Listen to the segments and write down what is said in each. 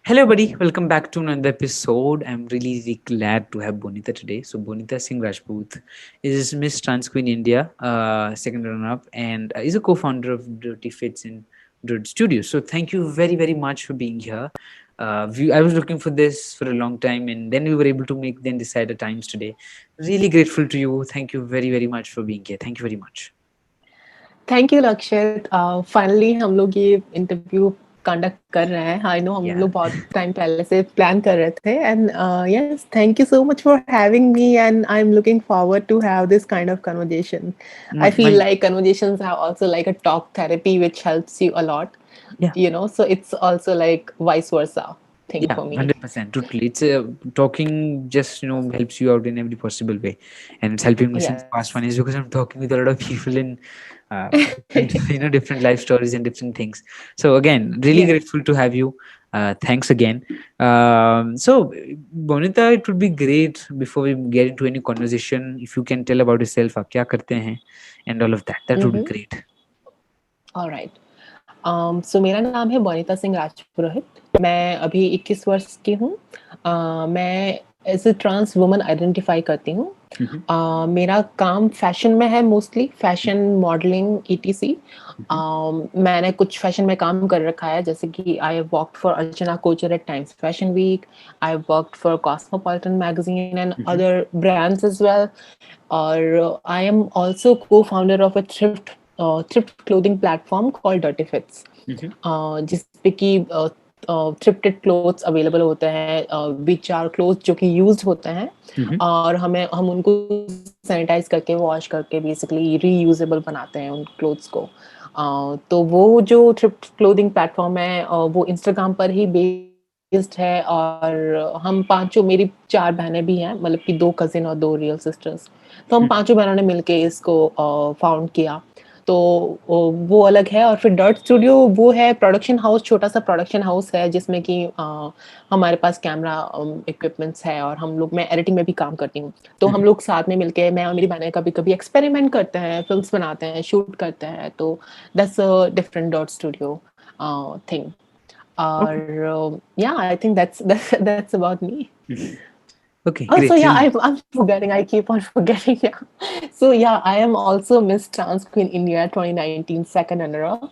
Hello, buddy. Welcome back to another episode. I'm really glad to have Bonita today. So, Bonita Singh Rajput is Miss Trans Queen India, second runner-up, and is a co-founder of DurtyFits in Durt Studios. So, thank you very much for being here. I was looking for this for a long time, and then we were able to decide the times today. Really grateful to you. Thank you very much for being here. Thank you very much. Thank you लक्षित finally हम लोग ये interview conduct कर रहे हैं I know हम Yeah. लोग बहुत टाइम पहले से प्लान कर रहे थे and yes thank you so much for having me and I am looking forward to have this kind of conversation I feel like conversations are also like a talk therapy which helps you a lot Yeah. you know so it's also like vice versa thing Yeah, for me 100%. Totally. It's talking just helps you out in every possible way, and it's helping me since yes past 1 years because I'm talking with a lot of people in different different life stories and different things. So again, really yes grateful to have you. Thanks again. So Bonita, it would be great before we get into any conversation if you can tell about yourself, आप क्या करते हैं, and all of that. That would be great. all right सो मेरा नाम है Bonita Singh Rajpurohit मैं अभी 21 वर्ष की हूँ मैं as a trans woman identify करती हूँ मेरा काम फैशन में है मोस्टली फैशन मॉडलिंग ईटीसी मैंने कुछ फैशन में काम कर रखा है जैसे कि I have worked for Archana Kochhar at Times Fashion Week I have worked for Cosmopolitan magazine and other brands as well और I am also co-founder of a thrift clothing platform called DurtyFits जिसपे कि थ्रिफ्टेड क्लोथ्स अवेलेबल होते हैं which are clothes जो कि used होते हैं और हम उनको सैनिटाइज करके वॉश करके बेसिकली रीयूजेबल बनाते हैं उन क्लोथ्स को तो वो जो थ्रिफ्ट क्लोथिंग प्लेटफॉर्म है वो इंस्टाग्राम पर ही बेस्ड है और हम पांचों मेरी 4 बहनें भी हैं मतलब कि 2 कजिन और 2 रियल सिस्टर्स तो हम पांचों बहनों ने मिलके इसको फाउंड किया तो वो अलग है और फिर डर्ट स्टूडियो वो है प्रोडक्शन हाउस छोटा सा प्रोडक्शन हाउस है जिसमें कि हमारे पास कैमरा इक्विपमेंट्स है और हम लोग मैं एडिटिंग में भी काम करती हूँ तो हम लोग साथ में मिलके मैं और मेरी बहनें कभी कभी एक्सपेरिमेंट करते हैं फिल्म्स बनाते हैं शूट करते हैं तो that's a different dirt studio thing और या I think that's about me. Okay, Oh, so great. yeah, Really. I'm forgetting. I keep on forgetting. Yeah. So yeah, I am also Miss Trans Queen India 2019 second runner-up.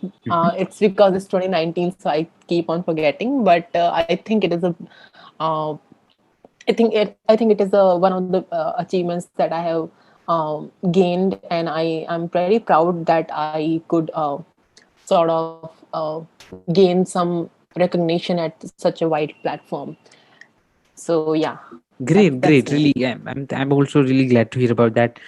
It's because it's 2019, so I keep on forgetting. But I think it is a, uh, I think it is a one of the achievements that I have gained, and I am very proud that I could sort of gain some recognition at such a wide platform. So yeah. Great, That's great. me. Really, yeah, I'm also really glad to hear about that.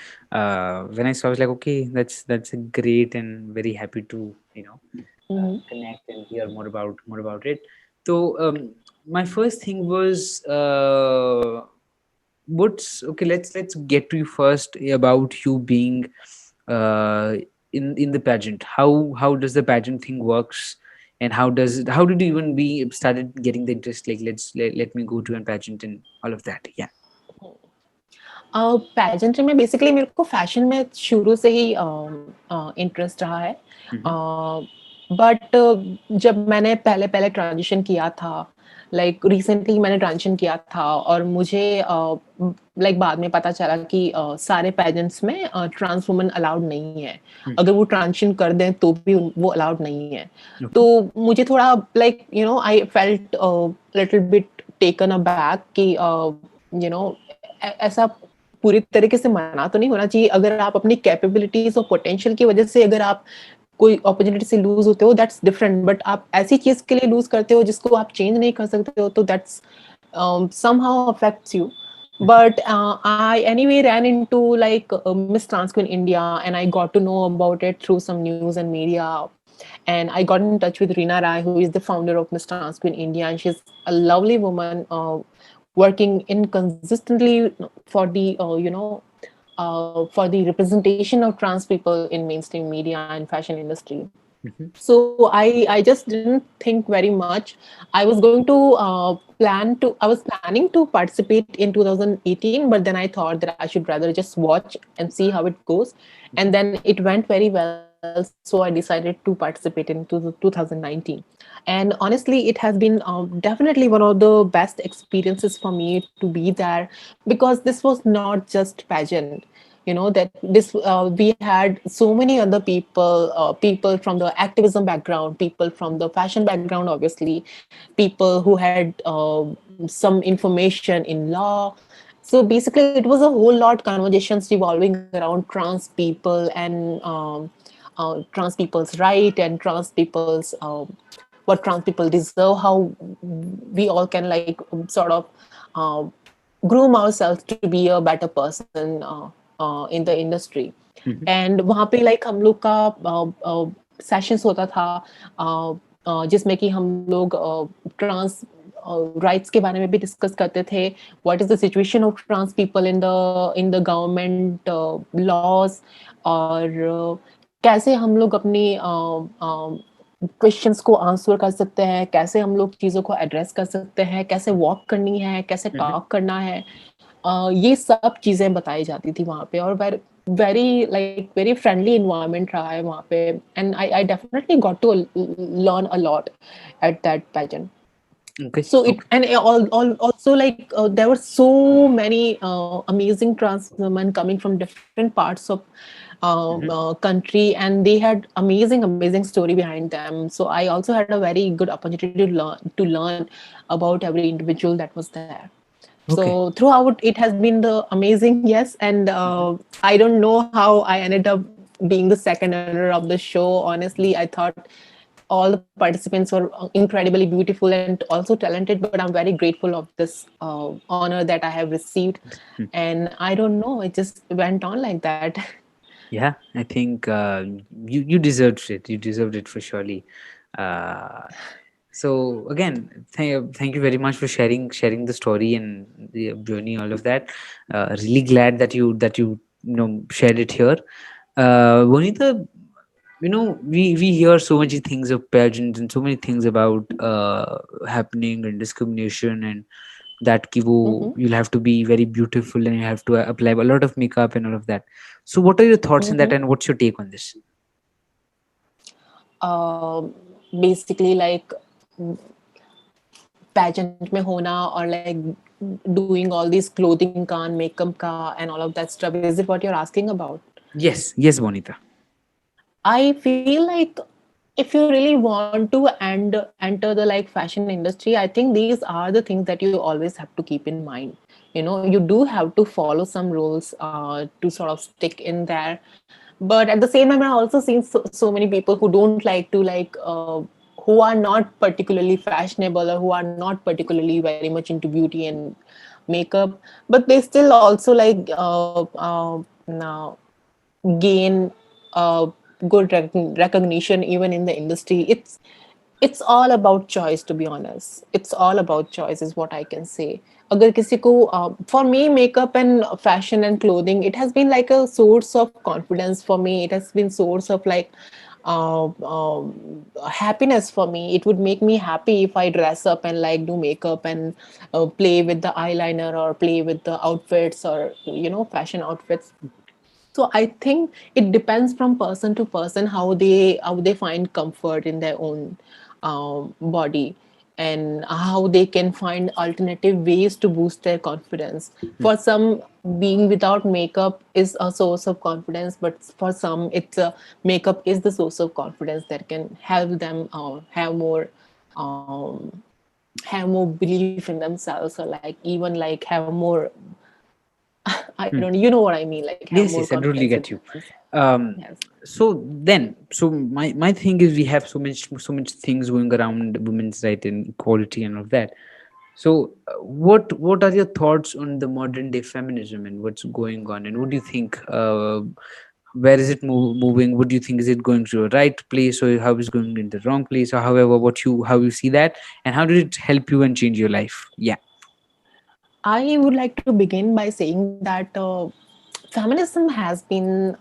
When I saw, I was like, okay, that's a great and very happy to connect and hear more about it. So my first thing was what's okay. Let's get to you first about you being uh, in the pageant. How does the pageant thing works? And how did you even be started getting the interest like let me go to a pageant and all of that? Yeah. Pageantry में basically मेरे को fashion में शुरू से ही interest रहा है but जब मैंने पहले पहले ट्रांजिशन किया था लाइक रिसेंटली मैंने ट्रांजिशन किया था और मुझे लाइक बाद में पता चला कि सारे पेजेंट्स में ट्रांस वुमन अलाउड नहीं है अगर वो ट्रांजिशन कर दें तो भी वो अलाउड नहीं है तो मुझे थोड़ा like I felt little bit taken a back कि ऐसा पूरी तरीके से मना तो नहीं होना चाहिए अगर आप अपनी कैपेबिलिटीज और पोटेंशियल की वजह से अगर आप कोई अपॉर्चुनिटी से लूज होते हो दैट्स डिफरेंट बट आप ऐसी चीज के लिए लूज करते हो जिसको आप चेंज नहीं कर सकते हो तो that's somehow affects you but I anyway ran into like Miss Trans Queen India and I got to know about it through some news and media and I got in touch with Reena Rai who is the founder of Miss Trans Queen India and she's a lovely woman working inconsistently for the for the representation of trans people in mainstream media and fashion industry. So I just didn't think very much. I was going to I was planning to participate in 2018, but then I thought that I should rather just watch and see how it goes. And then it went very well. so I decided to participate in 2019. And honestly, it has been definitely one of the best experiences for me to be there, because this was not just pageant. That this we had so many other people from the activism background, people from the fashion background, obviously, people who had some information in law. So basically it was a whole lot conversations revolving around trans people and trans people's right, and trans people's what trans people deserve, how we all can like sort of uh, groom ourselves to be a better person in the industry. Mhm. And वहाँ पे like हम लोग का sessions होता था जिसमें कि हम लोग ट्रांस राइट्स के बारे में भी डिस्कस करते थे. What is the situation of trans people in the government laws, और कैसे हम लोग अपनी क्वेश्चंस को आंसर कर सकते हैं, कैसे हम लोग चीज़ों को एड्रेस कर सकते हैं, कैसे वॉक करनी है, कैसे Mhm. टॉक करना है. ये सब चीज़ें बताई जाती थी वहाँ पे, और very friendly environment रहा है वहाँ पे, and I definitely got to learn a lot at that pageant. Okay. So it Okay. and also like there were so many amazing trans women coming from different parts of Mhm. country, and they had amazing story behind them. So I also had a very good opportunity to learn about every individual that was there. So Okay. throughout it has been the amazing, yes. And Mhm. I don't know how I ended up being the second runner of the show. Honestly, I thought all the participants were incredibly beautiful and also talented, but I'm very grateful of this honor that I have received. Hmm. And I don't know, it just went on like that. Yeah, I think you deserved it. You deserved it for surely. Uh, so again, thank you very much for sharing the story and the journey, all of that. Really glad that you shared it here. Bonita, we hear so many things of pageants and so many things about happening and discrimination, and that ki wo, Mhm, you'll have to be very beautiful and you have to apply a lot of makeup and all of that. So what are your thoughts on that, mhm. and what's your take on this? Basically like pageant में होना, or like doing all these clothing का and makeup का and all of that stuff, is it what you're asking about? Yes, yes, Bonita. I feel like if you really want to enter the like fashion industry, I think these are the things that you always have to keep in mind. You do have to follow some rules to sort of stick in there. But at the same time, I've also seen so many people who don't like to like who are not particularly fashionable, or who are not particularly very much into beauty and makeup, but they still also like now gain good recognition even in the industry. It's all about choice, to be honest. It's all about choice is what I can say. अगर किसी को for me, makeup and fashion and clothing, it has been like a source of confidence for me. It has been source of like happiness for me. It would make me happy if I dress up and like do makeup and play with the eyeliner, or play with the outfits, or fashion outfits. So I think it depends from person to person how they find comfort in their own body, and how they can find alternative ways to boost their confidence. Hmm. For some, being without makeup is a source of confidence, but for some, it's a makeup is the source of confidence that can help them um, have more belief in themselves, or like even like have more I don't Hmm. know, you know what I mean, like have more Yes, yes, I confidence totally in get you. themselves. Um, Yes. so my thing is, we have so much things going around women's right and equality and all of that. So what are your thoughts on the modern day feminism and what's going on, and what do you think? Where is it moving? What do you think, is it going to a right place, or how is it going in the wrong place, or however, how you see that, and how did it help you and change your life? Yeah. I would like to begin by saying that feminism has been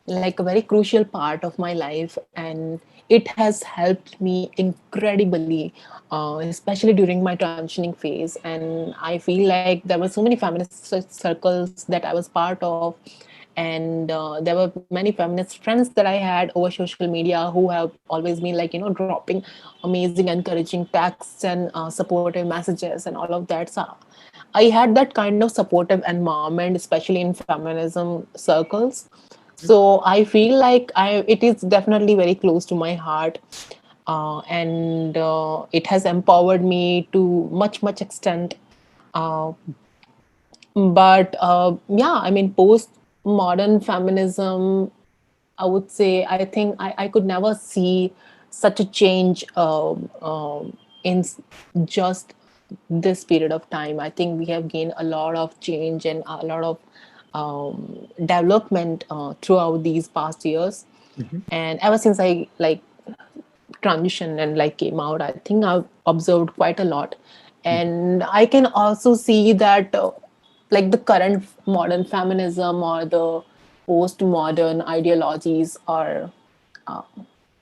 like a very crucial part of my life, and it has helped me incredibly, especially during my transitioning phase. And I feel like there were so many feminist circles that I was part of, and there were many feminist friends that I had over social media who have always been like, dropping amazing encouraging texts and supportive messages and all of that. So I had that kind of supportive environment, especially in feminism circles. So I feel like it is definitely very close to my heart, and it has empowered me to much extent. Uh, but yeah, I mean, post modern feminism, I would say, I think I could never see such a change in just this period of time. I think we have gained a lot of change and a lot of development throughout these past years. Mm-hmm. And ever since I like transition and like came out, I think I've observed quite a lot. And I can also see that like the current modern feminism or the post-modern ideologies or uh,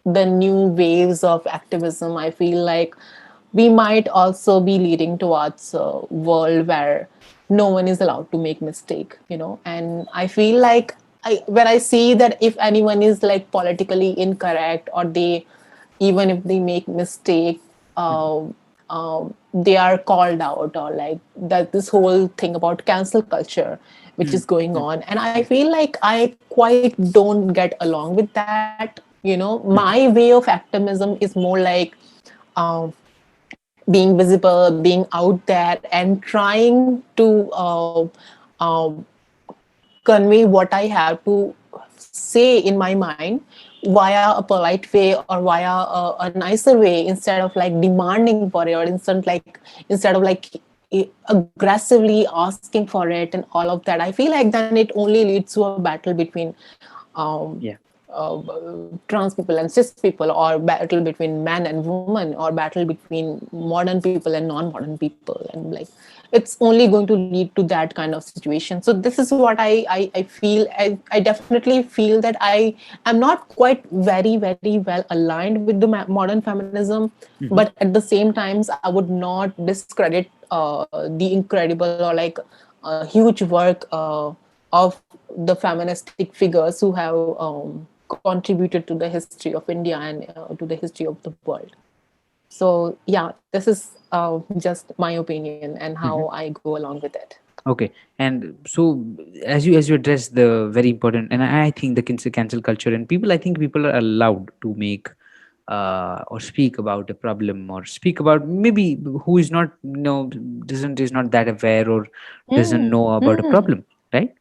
the new waves of activism, I feel like we might also be leading towards a world where no one is allowed to make mistake, and I feel like when I see that if anyone is like politically incorrect, or they, even if they make mistake, uh, they are called out, or like that, this whole thing about cancel culture which is going on, and I feel like I quite don't get along with that. My way of activism is more like um, being visible, being out there, and trying to convey what I have to say in my mind via a polite way or via a nicer way, instead of like demanding for it, or instead of like aggressively asking for it and all of that. I feel like then it only leads to a battle between um, Yeah. trans people and cis people, or battle between man and woman, or battle between modern people and non-modern people, and like it's only going to lead to that kind of situation. So this is what I feel. I definitely feel that I am not quite very well aligned with the modern feminism, Mm-hmm. but at the same times I would not discredit the incredible or like huge work of the feministic figures who have contributed to the history of India and to the history of the world. So yeah, this is just my opinion and how Mm-hmm. I go along with it. Okay, and so as you address the very important, and I think the cancel culture, and people, I think people are allowed to make or speak about a problem, or speak about maybe who is not, doesn't, is not that aware, or doesn't Mm, know about a mm, problem, right?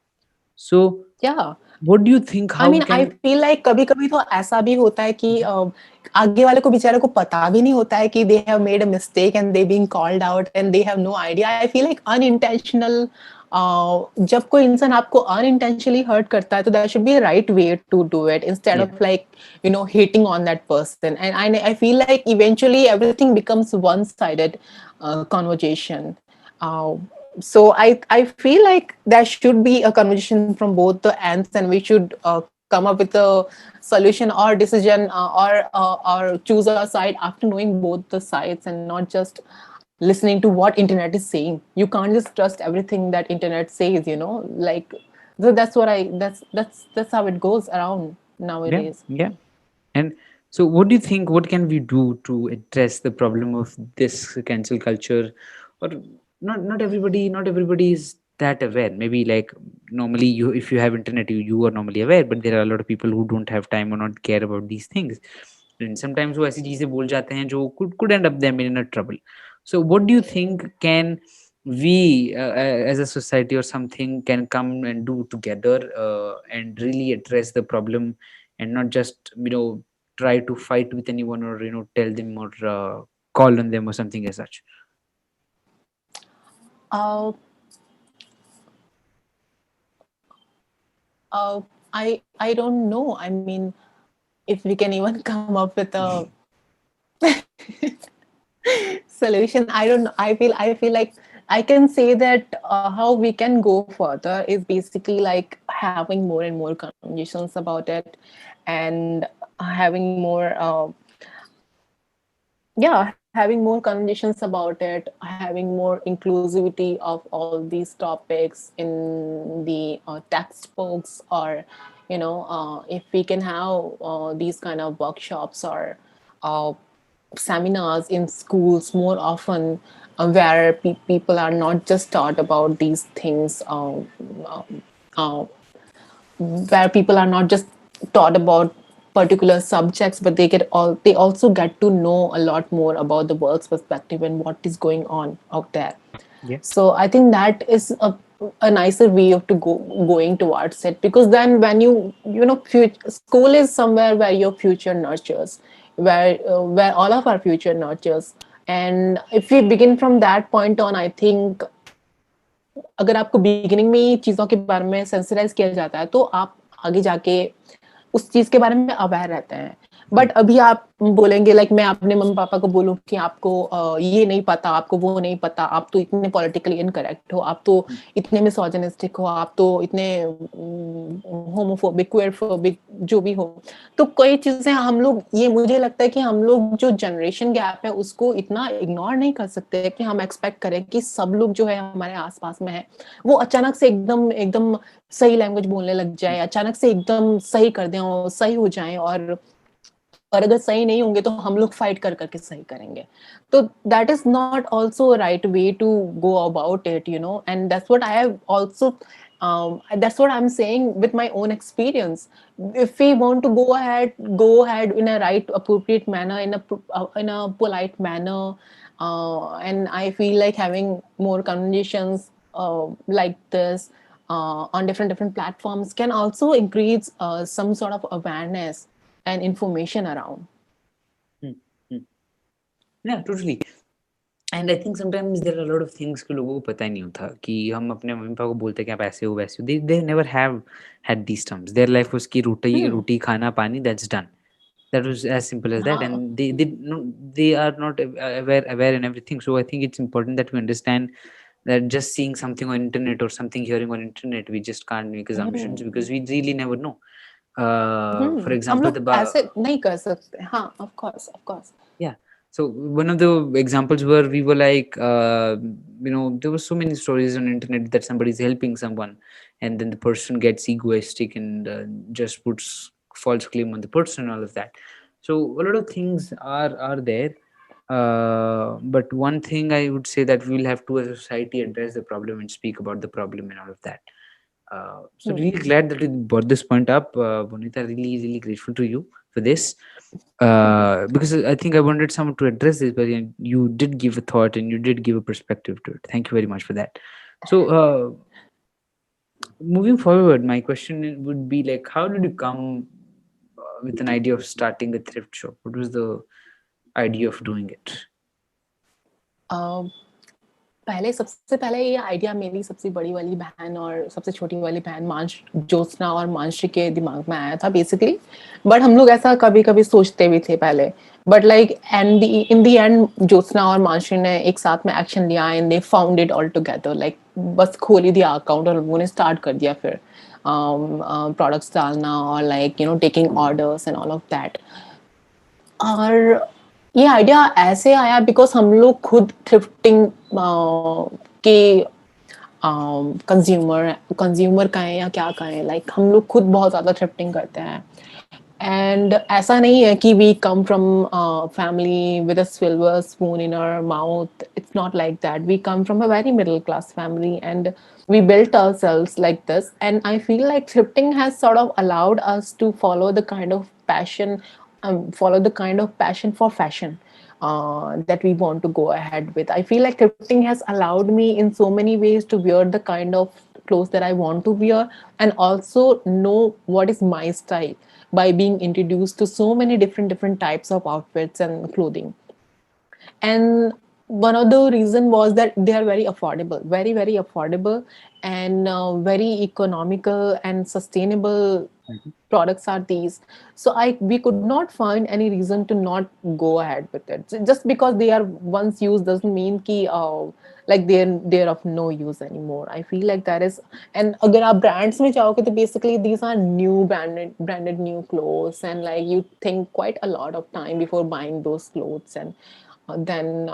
So yeah. what do you think, I how mean, I can? feel like कभी कभी तो ऐसा भी होता है कि आगे वाले को बेचारे को पता भी नहीं होता है कि they have made a mistake and they being called out and they have no idea. I feel like unintentional, जब कोई इंसान आपको unintentionally hurt करता है, तो there should be a right way to do it, instead Yeah. of like hating on that person. And I feel like eventually everything becomes one-sided conversation. Uh, so I feel like there should be a conversation from both the ends, and we should come up with a solution or decision, or choose a side after knowing both the sides, and not just listening to what internet is saying. You can't just trust everything that internet says, like, so that's what I that's how it goes around Yeah. nowadays. Yeah. And so, what do you think? What can we do to address the problem of this cancel culture? Or not everybody is that aware. Maybe like normally, you, if you have internet, you are normally aware, but there are a lot of people who don't have time or not care about these things. And sometimes वो ऐसी चीजें बोल जाते हैं जो could end up them in a trouble. So what do you think can we as a society or something can come and do together and really address the problem, and not just try to fight with anyone, or tell them, or call on them or something as such? uh, I don't know. I mean, if we can even come up with a solution, I don't know. I feel like I can say that how we can go further is basically like having more and more conversations about it, and having more yeah, having more having more conversations about it, having more inclusivity of all these topics in the textbooks, or if we can have these kind of workshops or uh, seminars in schools more often, where people are not just taught about these things, uh, uh, where people are not just taught about particular subjects, but they also get to know a lot more about the work's perspective and what is going on out there. Yeah. So I think that is a nicer way of to going towards it, because then when school is somewhere where your future nurtures, where all of our future nurtures. And if we begin from that point on, I think अगर आपको beginning में ही चीज़ों के बारे में sensitize किया जाता है, तो आप आगे जाके उस चीज़ के बारे में अवेयर रहते हैं। बट अभी आप बोलेंगे, लाइक मैं अपने मम्मी पापा को बोलूँ कि आपको ये नहीं पता, आपको वो नहीं पता, आप तो इतने पॉलिटिकली इनकरेक्ट हो, आप तो इतने मिसोजिनिस्टिक हो, आप तो इतने होमोफोबिक, क्वेयरफोबिक, जो भी हो। तो कई चीजें हम लोग, ये मुझे लगता है कि हम लोग जो जनरेशन गैप है उसको इतना इग्नोर नहीं कर सकते कि हम एक्सपेक्ट करें कि सब लोग जो है हमारे आसपास में है वो अचानक से एकदम एकदम सही लैंग्वेज बोलने लग जाए, अचानक से एकदम सही कर दें और सही हो जाएं, और अगर सही नहीं होंगे तो हम लोग फाइट कर करके सही करेंगे। तो that is not also right way to go about it, and that's what I have also, that's what I'm saying with my own experience. If we want to go ahead in a right appropriate manner, in a polite manner, and I feel like having more conversations like this on different platforms can also increase some sort of awareness and information around. Yeah, totally. And I think sometimes there are lot of things कि लोगों को पता ही नहीं होता कि हम अपने mummy papa को बोलते हैं कि आप ऐसे हो वैसे हो, they never have had these terms, their life was कि रोटी रोटी खाना पानी, that's done, that was as simple as that, and they are not aware in everything. So I think it's important that we understand that just seeing something on internet or something hearing on internet, we just can't make assumptions because we really never know. For हम example, लोग ऐसे नहीं कर सकते। हाँ, of course. yeah. So one of the examples where we were like, there were so many stories on internet that somebody's helping someone, and then the person gets egoistic and just puts false claim on the person and all of that. So a lot of things are there, but one thing I would say that we'll have to as a society address the problem and speak about the problem and all of that. So really glad that you brought this point up, Bonita. Really grateful to you for this, because I think I wanted someone to address this, but you did give a thought and you did give a perspective to it. Thank you very much for that. So moving forward, my question would be like, how did you come with an idea of starting a thrift shop? What was the idea of doing it? सबसे पहले ये idea मेरी सबसे बड़ी वाली बहन और सबसे छोटी वाली बहन ज्योत्सना और मानश्री के दिमाग में आया था बेसिकली। बट हम लोग ऐसा कभी कभी सोचते भी थे पहले, but like in the end Jyotsna और मानश्री ने एक साथ में एक्शन लिया and they found it all together, like बस खोल ही दिया अकाउंट और लोगों ने स्टार्ट कर दिया फिर प्रोडक्ट्स डालना और like taking orders and all of that. और ये आइडिया ऐसे आया बिकॉज हम लोग खुद थ्रिफ्टिंग के कंज्यूमर कहें या क्या कहें, लाइक हम लोग खुद बहुत ज़्यादा थ्रिफ्टिंग करते हैं। एंड ऐसा नहीं है कि we come from family with a silver spoon in our mouth, it's not like that. We come from a very middle class family and we built ourselves like this, and I feel like thrifting has sort of allowed us to follow the kind of passion for fashion that we want to go ahead with. I feel like thrifting has allowed me in so many ways to wear the kind of clothes that I want to wear, and also know what is my style by being introduced to so many different types of outfits and clothing. And one of the reason was that they are very affordable, very affordable, and very economical and sustainable products are these. So we could not find any reason to not go ahead with it. So just because they are once used doesn't mean ki like they're of no use anymore. I feel like that is, and agar aap brands mein jaoge to basically these are new branded new clothes, and like you think quite a lot of time before buying those clothes. And then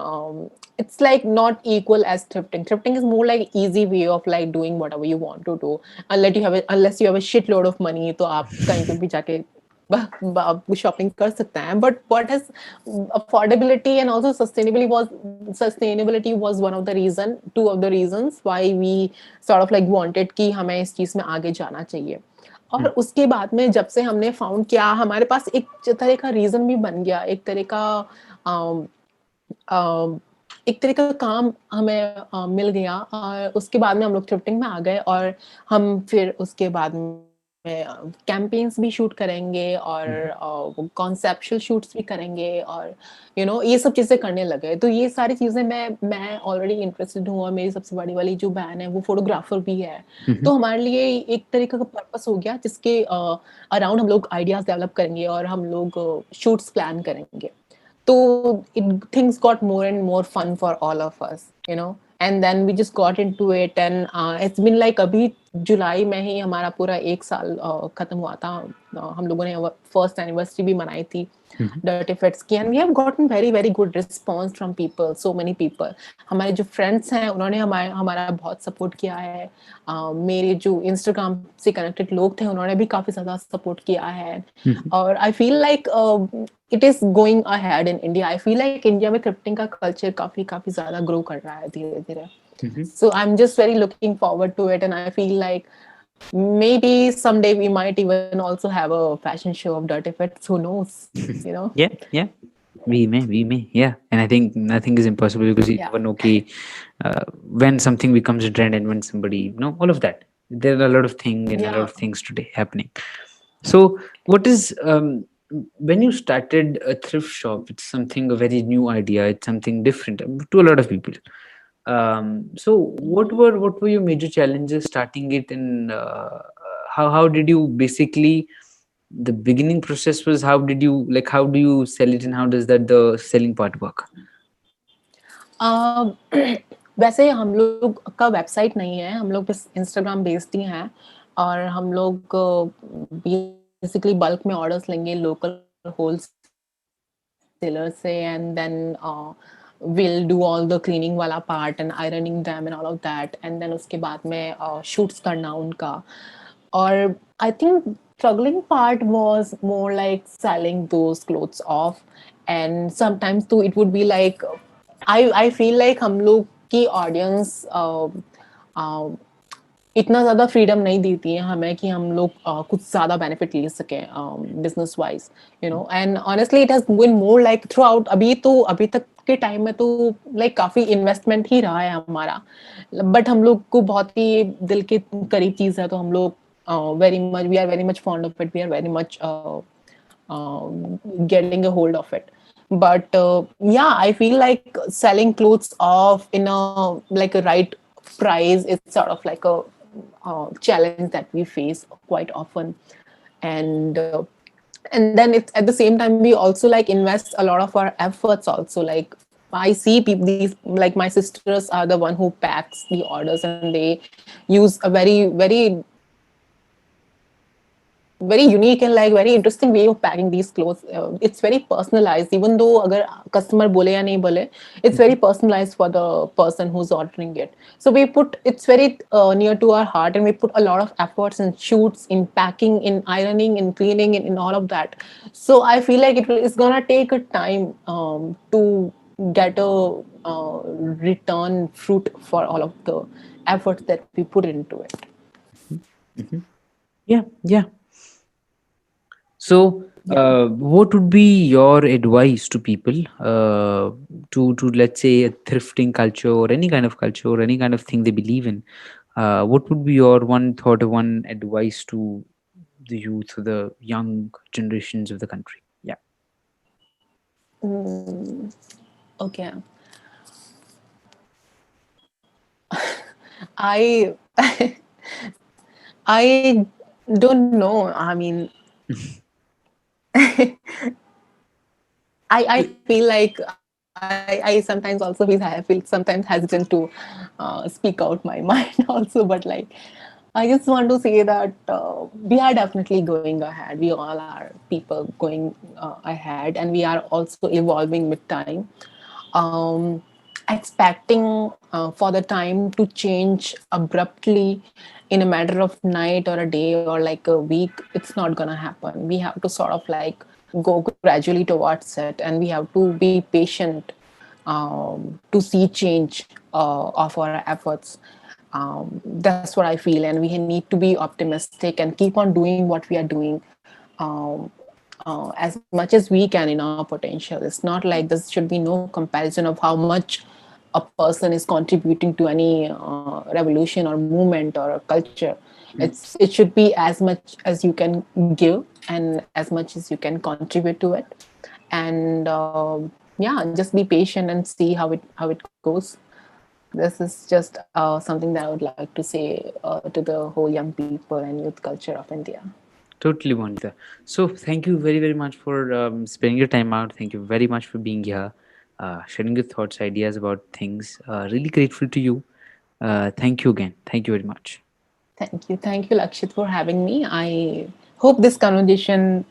it's like not equal as thrifting. Thrifting is more like easy way of like doing whatever you want to do, unless you have a shitload of money, तो आप कहीं पे भी जाके shopping कर सकते हैं. But what has affordability and also sustainability was one of the two of the reasons why we sort of like wanted कि हमें इस चीज में आगे जाना चाहिए. और उसके बाद में जब से हमने फाउंड किया, हमारे पास एक तरह का रीजन भी बन गया, एक तरह का एक तरह का काम हमें मिल गया. और उसके बाद में हम लोग थ्रिफ्टिंग में आ गए, और हम फिर उसके बाद में कैंपेन्स भी शूट करेंगे और कॉन्सेप्चुअल शूट्स भी करेंगे, और ये सब चीजें करने लगे. तो ये सारी चीजें मैं ऑलरेडी इंटरेस्टेड हूँ, और मेरी सबसे बड़ी वाली जो बहन है वो फोटोग्राफर भी है. तो हमारे लिए एक तरीके का पर्पस हो गया जिसके अराउंड हम लोग आइडियाज डेवलप करेंगे और हम लोग शूट्स प्लान करेंगे. So things got more and more fun for all of us, and then we just got into it, and it's been like अभी जुलाई में ही हमारा पूरा 1 साल खत्म हुआ था. हम लोगों ने फर्स्ट एनिवर्सरी भी मनाई थी DurtyFits की, and we have gotten very very good response from people, so many people. हमारे जो फ्रेंड्स हैं उन्होंने हमारा बहुत सपोर्ट किया है. मेरे जो इंस्टाग्राम से कनेक्टेड लोग थे उन्होंने भी काफी ज्यादा सपोर्ट किया है. और आई feel like it is going ahead in India. I feel like India में thrifting का culture काफी ज्यादा grow कर रहा है धीरे धीरे. So I'm just very looking forward to it, and I feel like maybe someday we might even also have a fashion show of DurtyFits. Who knows? Yeah. We may. Yeah, and I think nothing is impossible, because you never know when something becomes a trend and when somebody, all of that. There are a lot of things and a lot of things today happening. So what is when you started a thrift shop, it's something, a very new idea, it's something different to a lot of people. So what were your major challenges starting it, and how did you basically, the beginning process was, how do you sell it, and how does the selling part work? वैसे हम लोग का website नहीं है, हम लोग बस Instagram based ही हैं, और हम लोग बेसिकली बल्क में ऑर्डर्स लेंगे लोकल होलसेलर से, and then we'll do all the cleaning वाला part and ironing them and all of that, and then उसके बाद में shoots करना उनका. और I think struggling part was more like selling those clothes off, and sometimes too it would be like I feel like हम लोग की audience इतना ज्यादा फ्रीडम नहीं देती है हमें कि हम लोग कुछ ज्यादा बेनिफिट ले सकें business wise, and honestly it has been more like throughout. अभी तक के टाइम में तो लाइक काफी इन्वेस्टमेंट ही रहा है हमारा, बट हम लोग को बहुत ही दिल के करीब चीज है, तो हम लोग we are very much fond of it, we are very much getting a hold of it. But yeah, I feel like selling clothes off in a right price is sort of like a challenge that we face quite often, and then it's at the same time we also like invest a lot of our efforts also. Like I see people, these like my sisters are the one who packs the orders, and they use a very very very unique and like very interesting way of packing these clothes. It's very personalized, even though agar customer bole ya nahi bole, it's very personalized for the person who's ordering it. So it's very near to our heart, and we put a lot of efforts in shoots, in packing, in ironing, in cleaning, in all of that. So I feel like it's gonna take a time to get a return fruit for all of the efforts that we put into it. Yeah. So, what would be your advice to people to let's say a thrifting culture, or any kind of culture, or any kind of thing they believe in? What would be your one thought or one advice to the youth, or the young generations of the country? Yeah. Okay. I I don't know. I mean, I feel like I sometimes also feel sometimes hesitant to speak out my mind also, but like I just want to say that we are definitely going ahead. We all are people going ahead, and we are also evolving with time. um, expecting for the time to change abruptly in a matter of night or a day or like a week, it's not gonna happen. We have to sort of like go gradually towards it, and we have to be patient to see change of our efforts. That's what I feel, and we need to be optimistic and keep on doing what we are doing um, as much as we can in our potential. It's not like there should be no comparison of how much a person is contributing to any revolution or movement or a culture. It should be as much as you can give and as much as you can contribute to it. And yeah, just be patient and see how it goes. This is just something that I would like to say to the whole young people and youth culture of India. Totally, Bonita. So, thank you very, very much for spending your time out. Thank you very much for being here, sharing your thoughts, ideas about things. Really grateful to you. Thank you again. Thank you very much. Thank you, Lakshit, for having me. I hope this conversation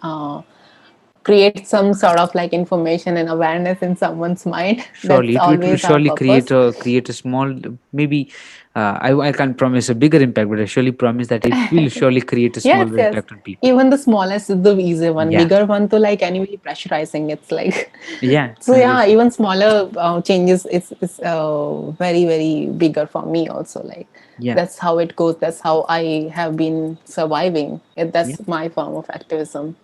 create some sort of like information and awareness in someone's mind. That's Surely, it will always our surely purpose. create a small, maybe I can't promise a bigger impact, but I surely promise that it will surely create a Yes, smaller yes. impact on people. Even the smallest is the easy one. Yeah, Bigger one to like anyway pressurizing. It's like yeah, so yeah. obviously. Even smaller changes is very very bigger for me also. Like Yeah, that's how it goes. That's how I have been surviving. yeah. That's my form of activism.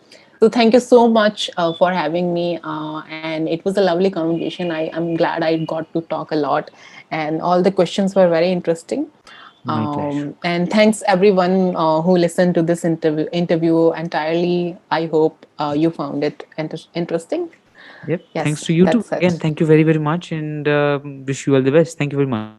So thank you so much for having me, and it was a lovely conversation. I'm glad I got to talk a lot, and all the questions were very interesting. My pleasure. And thanks everyone who listened to this interview entirely. I hope you found it interesting. Yep. Thanks Yes, to you too. that's Again, it. thank you very, very much and wish you all the best. Thank you very much.